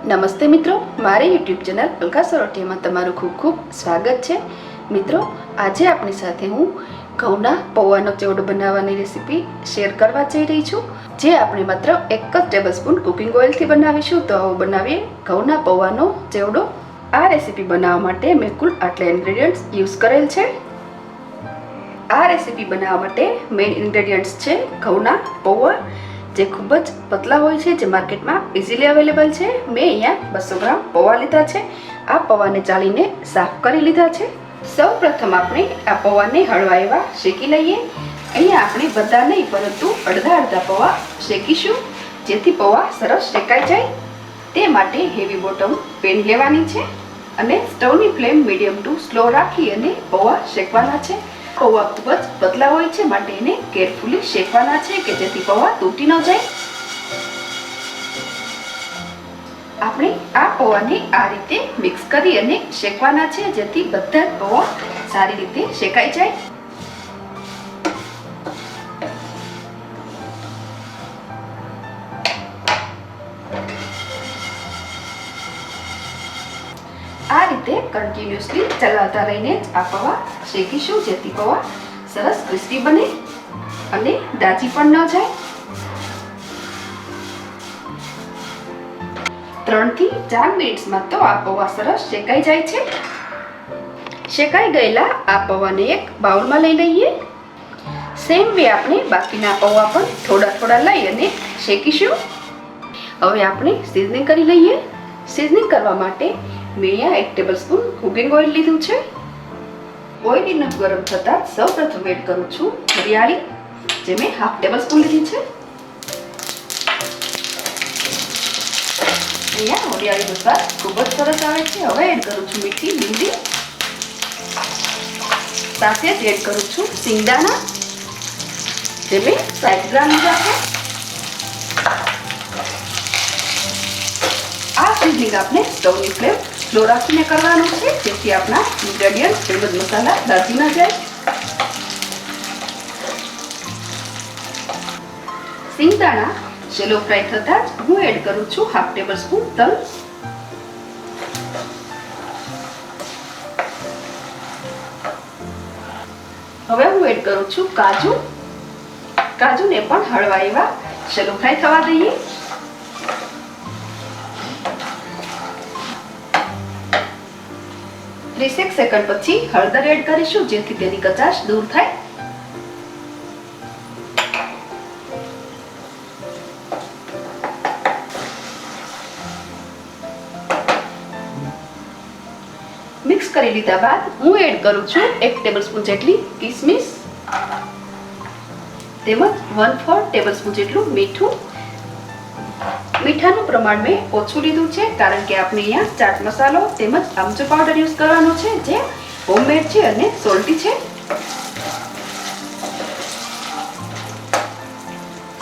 નમસ્તે મિત્રો, મારી યુટ્યુબ ચેનલ અલકા સોરાઠિયામાં તમારું ખૂબ ખૂબ સ્વાગત છે। મિત્રો, આજે આપણી સાથે હું ઘઉંના પૌવાનો ચેવડો બનાવવાની રેસીપી શેર કરવા જઈ રહી છું, જે આપણે માત્ર 1 ટેબલસ્પૂન કુકિંગ ઓઇલથી બનાવીશું। તો આવો બનાવીએ ઘઉંના પૌવાનો ચેવડો। આ રેસીપી બનાવવા માટે મેં કુલ આટલા ઇન્ગ્રેડિયન્ટ્સ યુઝ કરેલ છે। આ રેસીપી બનાવવા માટે મેઇન ઇન્ગ્રેડિયન્ટ્સ છે ઘઉંના પૌવા, જે ખૂબ જ પતલા હોય છે, જે માર્કેટમાં ઇઝીલી અવેલેબલ છે। મેં અહીંયા 200 ગ્રામ પૌવા લીધા છે। આ પૌવાને ચાળીને સાફ કરી લીધા છે। સૌ પ્રથમ આપણે આ પૌવાને હળવા એવા શેકી લઈએ। અહીંયા આપણે બધા નહીં પરંતુ અડધા પૌવા શેકીશું, જેથી પૌવા સરસ શેકાઈ જાય। તે માટે હેવી બોટમ પેન લેવાની છે અને સ્ટવની ફ્લેમ મીડિયમ ટુ સ્લો રાખી અને પૌવા શેકવાના છે। પૌવા ખૂબ જ પતલા હોય છે, માટે એને કેરફુલી શેકવાના છે કે જેથી પૌવા તૂટી ન જાય। આપણે આ પૌવાને આ રીતે મિક્સ કરી અને શેકવાના છે, જેથી બધા પૌવા સારી રીતે શેકાઈ જાય। આ રીતે કન્ટિન્યુઅસલી ચલાવતા રહીને જ આ પૌવા શેકીશું, જેથી પૌવા સરસ ક્રિસ્પી બને અને દાજી પણ ન જાય। 3 થી 4 મિનિટ્સમાં તો આ પૌવા સરસ શેકાઈ જાય છે। શેકાઈ ગયેલા આ પૌવાને એક બાઉલમાં લઈ લઈએ। સેમ વે આપણે બાકીના પૌવા પણ થોડા લઈ અને શેકીશું। હવે આપણે સીઝનિંગ કરી લઈએ। સીઝનિંગ કરવા માટે મેં અહીંયા 1 ટેબલસ્પૂન કુકિંગ ઓઇલ લીધું છે। ઓઇલ ઇનફ ગરમ થતાં સૌ પ્રથમ એડ કરું છું વરિયાળી, જે મેં 1/2 ટેબલસ્પૂન લીધી છે। અહીંયા વરિયાળીનો સ્વાદ ખૂબ જ સરસ આવે છે। હવે એડ કરું છું મીઠી લીમડી, સાથે જ એડ કરું છું સિંગદાણા, જે મેં 60 ગ્રામ લીધા છે। આ સીઝનિંગ આપણે સ્ટવની ફ્લેમ સ્લો રાખીને કરવાનું છે, જેથી આપણા ઇન્ગ્રેડિયન્ટ તેમજ મસાલા દાજી ન જાય। સિંગદાણા શેલો ફ્રાય થતાં જ હું એડ કરું છું 1/2 ટેબલસ્પૂન તલ। હવે હું એડ કરું છું કાજુ। કાજુને પણ હળવા એવા શેલો ફ્રાય થવા દઈએ। 30 સેકન્ડ પછી હળદર એડ કરીશું, જેથી તેની કચાશ દૂર થાય। મિક્સ કરી લીધા બાદ હું એડ કરું છું 1 ટેબલસ્પૂન જેટલી કિસમિસ, તેમજ 1/4 ટેબલસ્પૂન જેટલું મીઠું। મીઠાનું પ્રમાણ મેં ઓછું લીધું છે, કારણ કે આપણે અહીંયા ચાટ મસાલો તેમજ આમચૂર પાવડર યુઝ કરવાનો છે, જે હોમમેડ છે અને સોલ્ટી છે।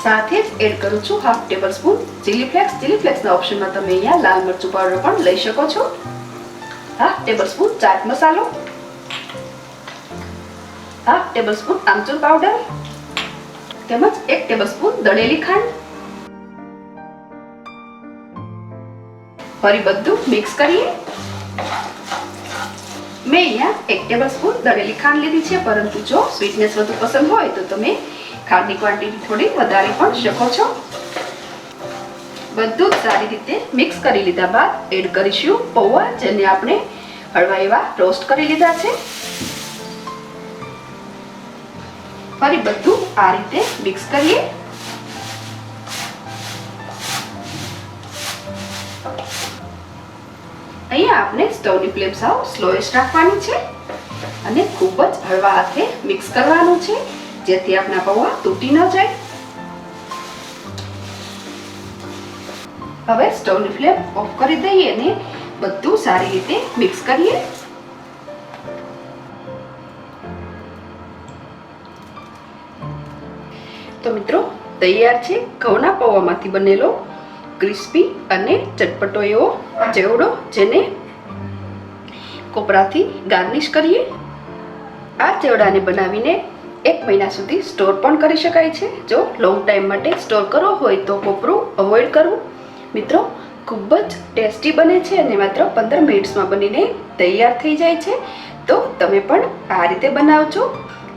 સાથે જ એડ કરું છું 1/2 ટેબલસ્પૂન ચીલી ફ્લેક્સ। ચીલી ફ્લેક્સના ઓપ્શનમાં તમે અહીંયા લાલ મરચું પાવડર પણ લઈ શકો છો। 1/2 ટેબલસ્પૂન ચાટ મસાલો, 1/2 ટેબલસ્પૂન આમચૂર પાવડર, તેમજ 1 ટેબલસ્પૂન દળેલી ખાંડ। ફરી બધું મિક્સ કરીએ। મેં અહીંયા 1 ટેબલસ્પૂન દળેલી ખાંડ લીધી છે, પરંતુ જો સ્વીટનેસ વધુ પસંદ હોય તો તમે ખાંડની ક્વોન્ટિટી થોડી વધારી પણ શકો છો। બધું જ સારી રીતે મિક્સ કરી લીધા બાદ એડ કરીશું પૌવા, જેને આપણે હળવા એવા રોસ્ટ કરી લીધા છે। ફરી બધું આ રીતે મિક્સ કરીએ। અહીંયા આપણે સ્ટવની ફ્લેમ સાવ સ્લોએસ્ટ રાખવાની છે અને ખૂબ જ હળવા હાથે મિક્સ કરવાનું છે, જેથી આપણા પૌવા તૂટી ન જાય। હવે સ્ટવની ફ્લેમ ઓફ કરી દઈએ અને બધું સારી રીતે મિક્સ કરીએ। તો મિત્રો, તૈયાર છે ઘઉંના પૌવામાંથી બનેલો ક્રિસ્પી અને ચટપટો એવો ચેવડો, જેને કોપરાથી ગાર્નિશ કરીએ। આ ચેવડાને બનાવીને 1 મહિના સુધી સ્ટોર પણ કરી શકાય છે। જો લોંગ ટાઈમ માટે સ્ટોર કરવો હોય તો કોપરું અવોઇડ કરવું। મિત્રો, ખૂબ જ ટેસ્ટી બને છે અને માત્ર 15 મિનિટ્સમાં બનીને તૈયાર થઈ જાય છે. તો તમે પણ આ રીતે બનાવજો.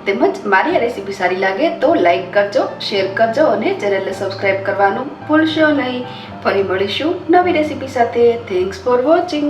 તેમજ મારી આ રેસીપી સારી લાગે તો લાઈક કરજો, શેર કરજો અને ચેનલને સબસ્ક્રાઈબ કરવાનું ભૂલશો નહીં. ફરી મળીશું નવી રેસીપી સાથે. Thanks for watching.